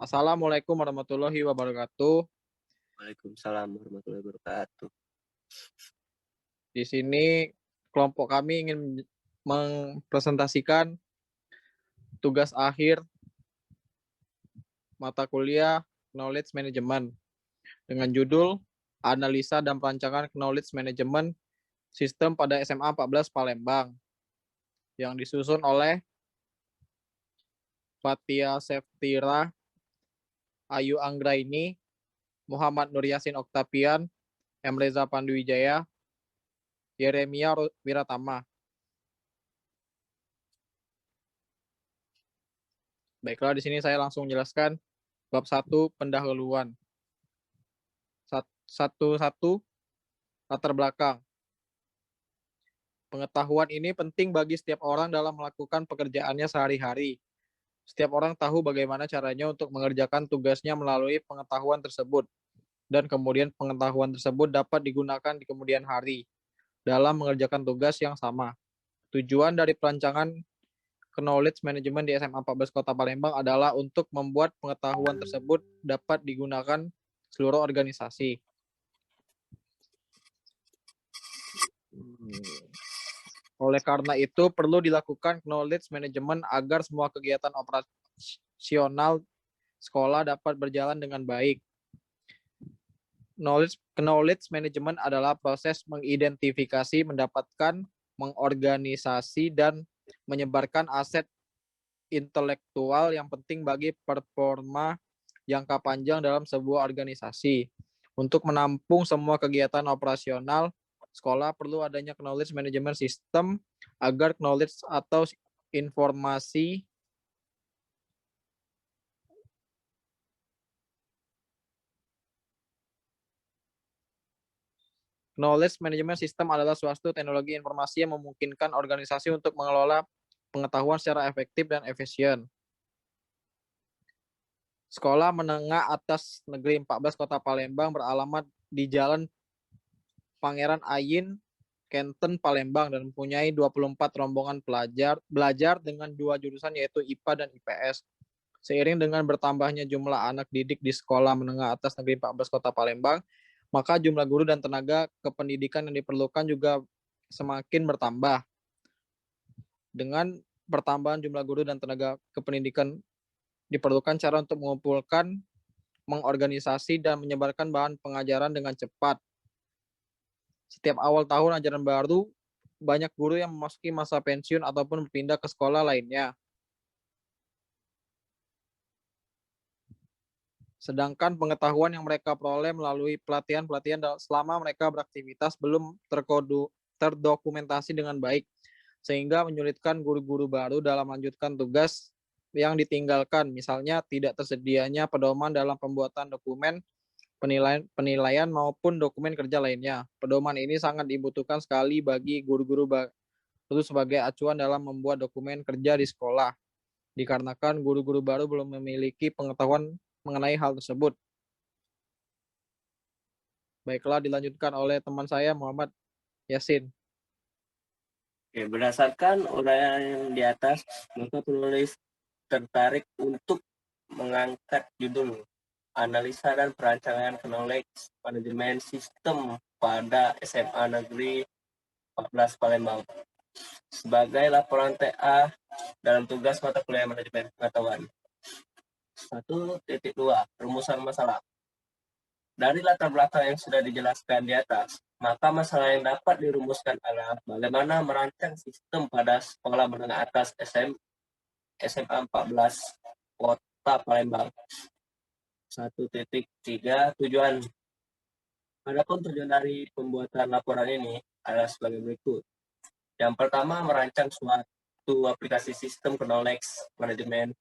Assalamualaikum warahmatullahi wabarakatuh. Waalaikumsalam warahmatullahi wabarakatuh. Di sini kelompok kami ingin mempresentasikan tugas akhir mata kuliah Knowledge Management dengan judul Analisa dan Perancangan Knowledge Management Sistem pada SMA 14 Palembang yang disusun oleh Fatia Seftira, Ayu Anggraini, Muhammad Nur Yasin Oktapian, M. Reza Panduwijaya, Yeremia Wiratama. Baiklah, di sini saya langsung menjelaskan bab 1 pendahuluan. 1 latar belakang. Pengetahuan ini penting bagi setiap orang dalam melakukan pekerjaannya sehari-hari. Setiap orang tahu bagaimana caranya untuk mengerjakan tugasnya melalui pengetahuan tersebut, dan kemudian pengetahuan tersebut dapat digunakan di kemudian hari dalam mengerjakan tugas yang sama. Tujuan dari perancangan Knowledge Management di SMA 14 Kota Palembang adalah untuk membuat pengetahuan tersebut dapat digunakan seluruh organisasi. Oleh karena itu, perlu dilakukan knowledge management agar semua kegiatan operasional sekolah dapat berjalan dengan baik. Knowledge management adalah proses mengidentifikasi, mendapatkan, mengorganisasi, dan menyebarkan aset intelektual yang penting bagi performa jangka panjang dalam sebuah organisasi. Untuk menampung semua kegiatan operasional sekolah perlu adanya knowledge management system agar knowledge atau informasi knowledge management system adalah suatu teknologi informasi yang memungkinkan organisasi untuk mengelola pengetahuan secara efektif dan efisien. Sekolah Menengah Atas Negeri 14 Kota Palembang beralamat di Jalan Pangeran Ayin, Kenten, Palembang, dan mempunyai 24 rombongan belajar dengan 2 jurusan yaitu IPA dan IPS. Seiring dengan bertambahnya jumlah anak didik di Sekolah Menengah Atas Negeri 14 Kota Palembang, maka jumlah guru dan tenaga kependidikan yang diperlukan juga semakin bertambah. Dengan pertambahan jumlah guru dan tenaga kependidikan diperlukan cara untuk mengumpulkan, mengorganisasi, dan menyebarkan bahan pengajaran dengan cepat. Setiap awal tahun ajaran baru, banyak guru yang memasuki masa pensiun ataupun berpindah ke sekolah lainnya. Sedangkan pengetahuan yang mereka peroleh melalui pelatihan-pelatihan selama mereka beraktivitas belum terdokumentasi dengan baik, sehingga menyulitkan guru-guru baru dalam melanjutkan tugas yang ditinggalkan, misalnya tidak tersedianya pedoman dalam pembuatan dokumen penilaian maupun dokumen kerja lainnya. Pedoman ini sangat dibutuhkan sekali bagi guru-guru baru sebagai acuan dalam membuat dokumen kerja di sekolah, dikarenakan guru-guru baru belum memiliki pengetahuan mengenai hal tersebut. Baiklah, dilanjutkan oleh teman saya Muhammad Yasin. Oke, berdasarkan uraian yang di atas, maka penulis tertarik untuk mengangkat judul Analisa dan Perancangan Knowledge Management System pada SMA Negeri 14 Palembang sebagai laporan TA dalam tugas mata kuliah manajemen pengetahuan. 1.2 Rumusan masalah. Dari latar belakang yang sudah dijelaskan di atas, maka masalah yang dapat dirumuskan adalah bagaimana merancang sistem pada sekolah menengah atas SMA 14 Kota Palembang. 1.3 Tujuan. Adapun tujuan dari pembuatan laporan ini adalah sebagai berikut. Yang pertama, merancang suatu aplikasi sistem knowledge management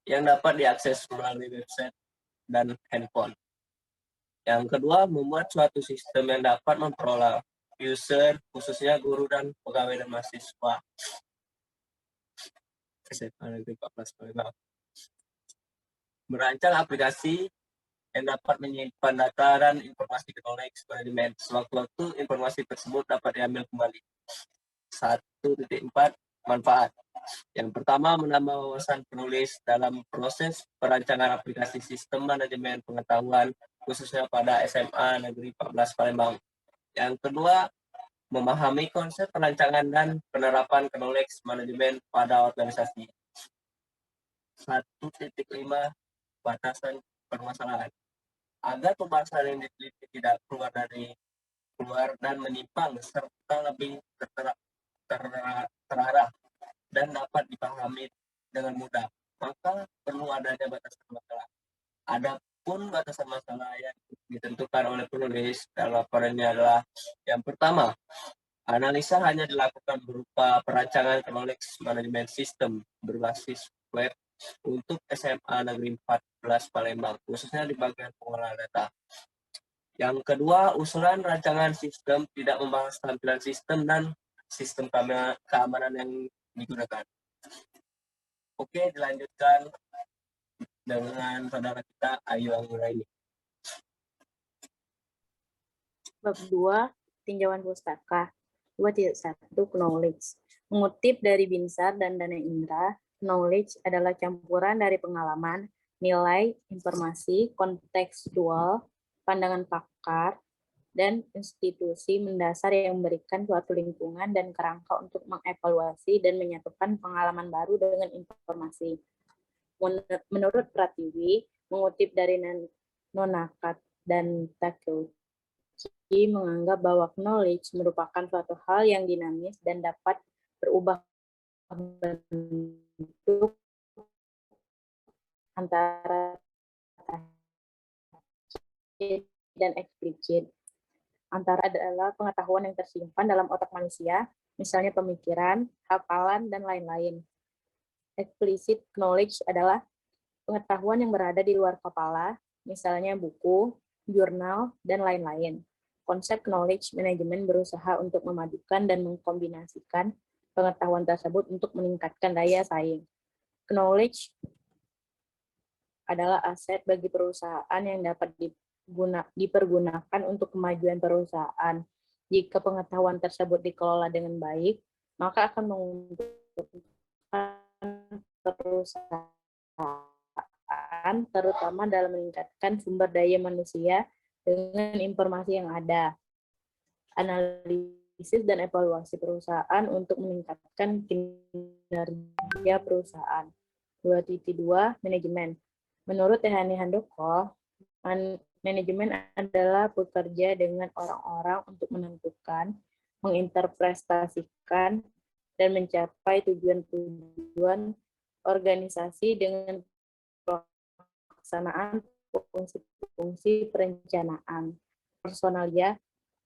yang dapat diakses melalui website dan handphone. Yang kedua, membuat suatu sistem yang dapat memperoleh user, khususnya guru dan pegawai dan mahasiswa SMA Negeri 14 Palembang. Merancang aplikasi yang dapat menyimpan data dan informasi knowledge management. Sewaktu-waktu informasi tersebut dapat diambil kembali. 1.4 Manfaat. Yang pertama, menambah wawasan penulis dalam proses perancangan aplikasi sistem manajemen pengetahuan, khususnya pada SMA Negeri 14 Palembang. Yang kedua, memahami konsep perancangan dan penerapan knowledge manajemen pada organisasi. 1.5 batasan permasalahan. Agar pembahasan yang diteliti tidak keluar dan menyimpang serta lebih terarah dan dapat dipahami dengan mudah, maka perlu adanya batasan masalah. Adapun batasan masalah yang ditentukan oleh penulis dalam laporannya adalah yang pertama, analisa hanya dilakukan berupa perancangan knowledge management system berbasis web untuk SMA Negeri 14 Palembang, khususnya di bagian pengolahan data. Yang kedua, usulan rancangan sistem tidak membahas tampilan sistem dan sistem keamanan yang digunakan. Oke, dilanjutkan dengan saudara kita Ayu Anggraini. Bab 2, tinjauan pustaka. 2.1 Knowledge. Mengutip dari Binsar dan Dana Indra, knowledge adalah campuran dari pengalaman, nilai, informasi, kontekstual, pandangan pakar, dan institusi mendasar yang memberikan suatu lingkungan dan kerangka untuk mengevaluasi dan menyatukan pengalaman baru dengan informasi. Menurut Pratiwi, mengutip dari Nonakat dan Takeuchi, menganggap bahwa knowledge merupakan suatu hal yang dinamis dan dapat berubah bentuk antara takit dan eksplisit. Antara adalah pengetahuan yang tersimpan dalam otak manusia, misalnya pemikiran, hafalan, dan lain-lain. Explicit knowledge adalah pengetahuan yang berada di luar kepala, misalnya buku, jurnal, dan lain-lain. Konsep knowledge management berusaha untuk memadukan dan mengkombinasikan pengetahuan tersebut untuk meningkatkan daya saing. Knowledge adalah aset bagi perusahaan yang dapat dipergunakan untuk kemajuan perusahaan. Jika pengetahuan tersebut dikelola dengan baik, maka akan menguntungkan perusahaan, terutama dalam meningkatkan sumber daya manusia dengan informasi yang ada. Analisis dan evaluasi perusahaan untuk meningkatkan kinerja perusahaan. 2.2 Manajemen. Menurut Tehani Handoko, manajemen adalah bekerja dengan orang-orang untuk menentukan, menginterpretasikan, dan mencapai tujuan-tujuan organisasi dengan pelaksanaan fungsi-fungsi perencanaan, personalia,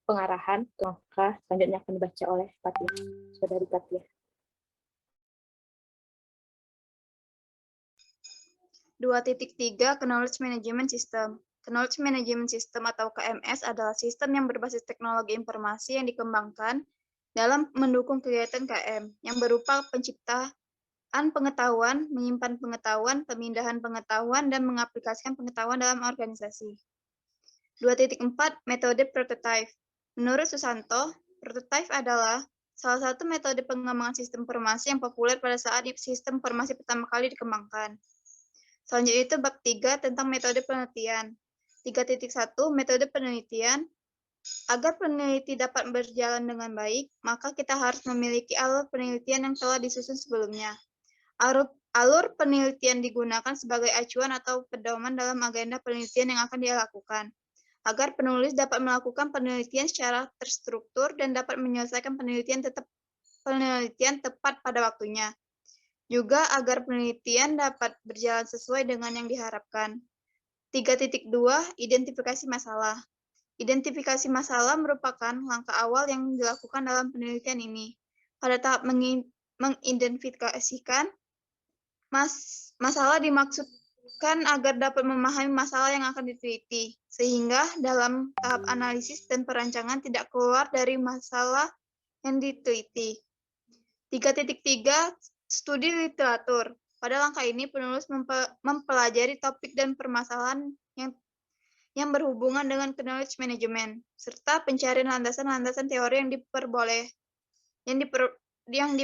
pengarahan. Maka selanjutnya akan dibaca oleh Katia, Saudari Katia. 2.3 Knowledge Management System. Knowledge Management System atau KMS adalah sistem yang berbasis teknologi informasi yang dikembangkan dalam mendukung kegiatan KM yang berupa penciptaan pengetahuan, menyimpan pengetahuan, pemindahan pengetahuan, dan mengaplikasikan pengetahuan dalam organisasi. 2.4 Metode Prototype. Menurut Susanto, prototype adalah salah satu metode pengembangan sistem informasi yang populer pada saat sistem informasi pertama kali dikembangkan. Selanjutnya itu bab 3 tentang metode penelitian. 3.1 Metode penelitian. Agar peneliti dapat berjalan dengan baik, maka kita harus memiliki alur penelitian yang telah disusun sebelumnya. Alur penelitian digunakan sebagai acuan atau pedoman dalam agenda penelitian yang akan dia lakukan, agar penulis dapat melakukan penelitian secara terstruktur dan dapat menyelesaikan penelitian tepat pada waktunya. Juga agar penelitian dapat berjalan sesuai dengan yang diharapkan. 3.2 Identifikasi masalah. Identifikasi masalah merupakan langkah awal yang dilakukan dalam penelitian ini. Pada tahap mengidentifikasikan masalah dimaksudkan agar dapat memahami masalah yang akan diteliti, sehingga dalam tahap analisis dan perancangan tidak keluar dari masalah yang diteliti. 3.3 Studi literatur. Pada langkah ini, penulis mempelajari topik dan permasalahan yang berhubungan dengan knowledge management, serta pencarian landasan-landasan teori yang